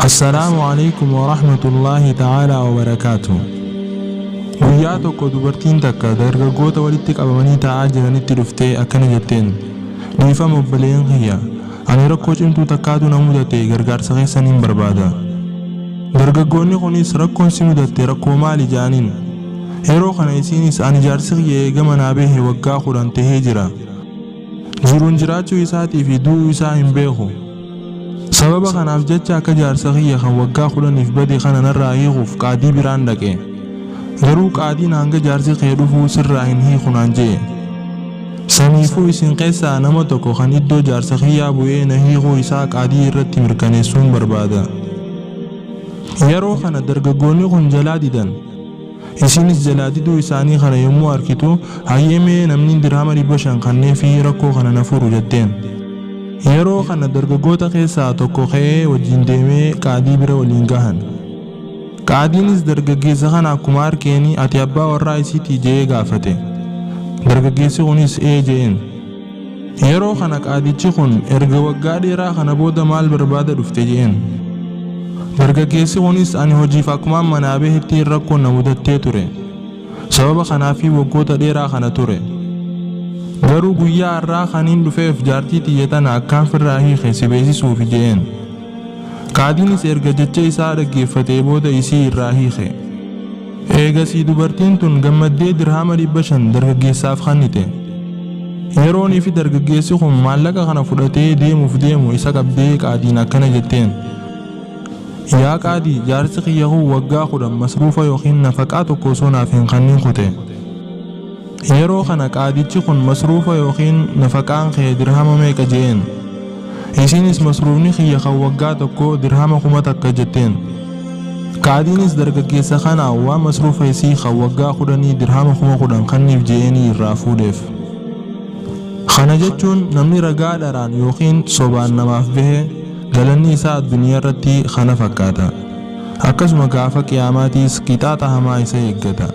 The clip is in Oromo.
السلام عليكم ورحمة الله تعالى وبركاته. guyyaa tokko dubartiin takka dargaggoota walitti qabamanii taa'aa jiranitti dhuftee akkana jetteen, dhiifama obboleen kiyya, ani rakkoo cimtuu takkaatu na mudate gargaarsa keessaniin barbaada. Dargaggoonni kunis rakkoon si mudatte rakkoo maali jaaniin. Yeroo kana isiinis ani jaarsi kiyya eegama naa bahe waggaa 10 tahee jira. Jiruun jiraachuu isaatii fi du'uu isaa hin beeku. Sababa kanaaf jecha akka jaarsa kiyya kan waggaa 10 bade kana narraa hiikuuf qaadii biraan dhaqe. Garuu qaadiin hanga jaarsi kee dhufuu sirraa hin hiiku naan jee. Saniifuu isin keessaa nama tokko kan iddoo jaarsa kiyyaa bu'ee na hiikuu isaa qaadii irratti mirkaneessuun barbaada. Yeroo kana dargaggoonni kun jalaa didan. Isinis jalaa diduu isaanii kana yommuu arkitu, hayyemee namni dirhama 500 kannee fi rakkoo kana na furu jetteen. Yeroo kana dargaggoota keessaa tokko ka'ee wajjin deemee qaadii bira waliin gahan. Qaadiinis dargaggeessa kana akkuma arkeeni ati abbaa warraa isiitii jee gaafate. Dargaggeessi kunis jeen. Yeroo kana qaadichi kun erga waggaa dheeraa kana booda maal barbaada dhufte jeen. Dargaggeessi kunis ani hojiif akkuma manaa bahetti rakkoon na mudattee ture. Sababa kanaafi waggoota dheeraa kana ture. Garuu guyyaa har'aa kaniin dhufeef jaartii xiyyeetan akkaan firraa hiike si beeksisuuf jeen. Qaadiinis erga jecha isaa dhaggeeffatee booda isii irraa hiike. Eegasii dubartiin tun gammaddee dirhama 500 dargaggeessaaf kennite. Yeroonii fi dargaggeessi kun maallaqa kana fudhatee deemu isa qabdee qaadiin akkana jetteen. Yaa qaadii, jaarsi kiyya kun waggaa 10 masruufa yookiin nafaqaa tokko osoo naaf hin kennin kute. Yeroo kana qaadichi kun masruufa yookiin nafaqaan kee dirhama meeqa jeen. Isinis masruufni kiyya kan waggaa tokko dirhama 1000 jetteen. Qaadiinis dargaggeessa kana waan masruufa isii kan waggaa 10 dirhama 10,000 kenniif jeeni irraa fuudheef. Kana jechuun namni ragaa dharaan yookiin sobaan namaaf bahe galanni isaa addunyaa irratti kana fakkaata. Akkasuma gaafa qiyaamaatiis qixaaxa hamaa isa eeggata.